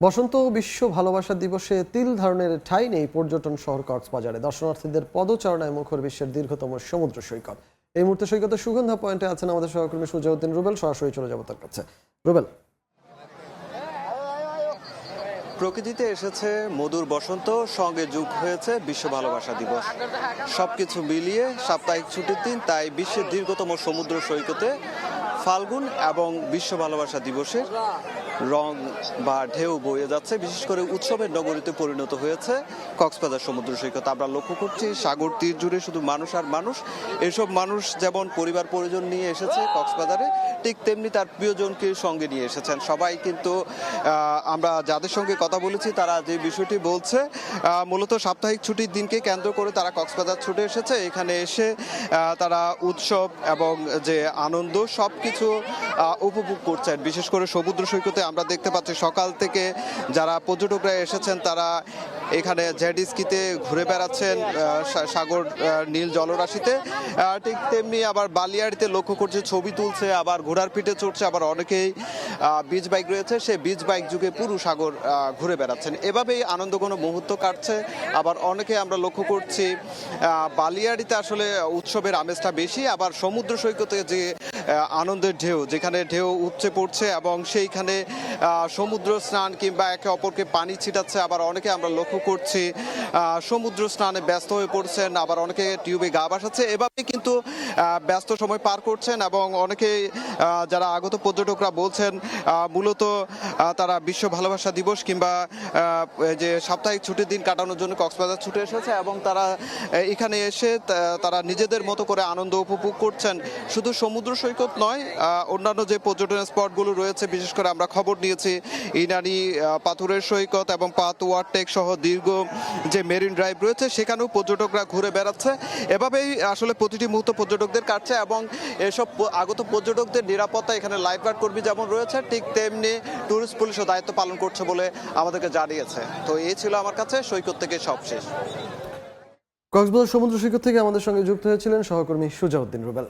বসন্ত বিশ্ব ভালোবাসা দিবসে তিল ধারণের ঠাঁই নেই পর্যটন শহর কক্সবাজারে। দর্শনার্থীদের পদচারণায় মুখর বিশ্বের দীর্ঘতম সমুদ্র সৈকত। এই মুহূর্তে সৈকতের সুগন্ধা পয়েন্টে আছেন আমাদের সহকর্মী সুজাউদ্দিন রুবেল। সরাসরি চলে যাব তার কাছে। রুবেল, প্রকৃতিতে এসেছে মধুর বসন্ত, সঙ্গে যোগ হয়েছে বিশ্ব ভালোবাসা দিবস। সবকিছু মিলিয়ে সাপ্তাহিক ছুটির দিন, তাই বিশ্বের দীর্ঘতম সমুদ্র সৈকতে ফাল্গুন এবং বিশ্ব ভালোবাসা দিবসের রং বা ঢেউ বয়ে যাচ্ছে। বিশেষ করে উৎসবের নগরীতে পরিণত হয়েছে কক্সবাজার সমুদ্র সৈকত। আমরা লক্ষ্য করছি সাগর তীর জুড়ে শুধু মানুষ আর মানুষ। এসব মানুষ যেমন পরিবার পরিজন নিয়ে এসেছে কক্সবাজারে, ঠিক তেমনি তার প্রিয়জনকে সঙ্গে নিয়ে এসেছেন সবাই। কিন্তু আমরা যাদের সঙ্গে কথা বলেছি তারা যে বিষয়টি বলছে, মূলত সাপ্তাহিক ছুটির দিনকে কেন্দ্র করে তারা কক্সবাজার ছুটে এসেছে। এখানে এসে তারা উৎসব এবং যে আনন্দ সবকিছু উপভোগ করছেন। বিশেষ করে সমুদ্র সৈকতে আমরা দেখতে পাচ্ছি সকাল থেকে যারা পর্যটকরা এসেছেন তারা এখানে জেট স্কিতে ঘুরে বেড়াচ্ছেন সাগর নীল জলরাশিতে। ঠিক তেমনি আবার বালিয়াড়িতে লক্ষ্য করছে ছবি তুলছে, আবার ঘোড়ার পিঠে চড়ছে, আবার অনেকেই বিচ বাইক রয়েছে সেই বিচ বাইক যুগে পুরো সাগর ঘুরে বেড়াচ্ছেন। এভাবেই আনন্দঘন মুহূর্ত কাটছে। আবার অনেকে আমরা লক্ষ্য করছি বালিয়াড়িতে আসলে উৎসবের আমেজটা বেশি, আবার সমুদ্র সৈকতে যে আনন্দের ঢেউ, যেখানে ঢেউ উপচে পড়ছে এবং সেইখানে সমুদ্র স্নান কিংবা একে অপরকে পানি ছিটাচ্ছে। আবার অনেকে আমরা লক্ষ্য করছি সমুদ্র স্নানে ব্যস্ত হয়ে পড়ছেন, আবার অনেকে টিউবে গা ভাসাচ্ছে। এভাবে কিন্তু ব্যস্ত সময় পার করছেন এবং অনেকে যারা আগত পর্যটকরা বলছেন মূলত তারা বিশ্ব ভালোবাসা দিবস কিংবা যে সাপ্তাহিক ছুটির দিন কাটানোর জন্য কক্সবাজার ছুটে এসেছে এবং তারা এখানে এসে তারা নিজেদের মতো করে আনন্দ উপভোগ করছেন। শুধু সমুদ্র সৈকত নয়, অন্যান্য যে পর্যটন স্পটগুলো রয়েছে, বিশেষ করে আমরা খবর নিয়েছি ইনানি পাথরের সৈকত এবং পাত ওয়ারটেক সহ দীর্ঘ যে মেরিন ড্রাইভ রয়েছে সেখানেও পর্যটকরা ঘুরে বেড়াচ্ছে। এভাবেই আসলে প্রতিটি মুহূর্ত পর্যটকদের কাটছে এবং এসব আগত পর্যটকদের নিরাপত্তা এখানে লাইফ গার্ড কর্মী যেমন রয়েছে, ঠিক তেমনি ট্যুরিস্ট পুলিশও দায়িত্ব পালন করছে বলে আমাদেরকে জানিয়েছে। তো এই ছিল আমার কাছে সৈকত থেকে সবশেষ। কক্সবাজার সমুদ্র সৈকত থেকে আমাদের সঙ্গে যুক্ত হয়েছিলেন সহকর্মী সুজাউদ্দিন রুবেল।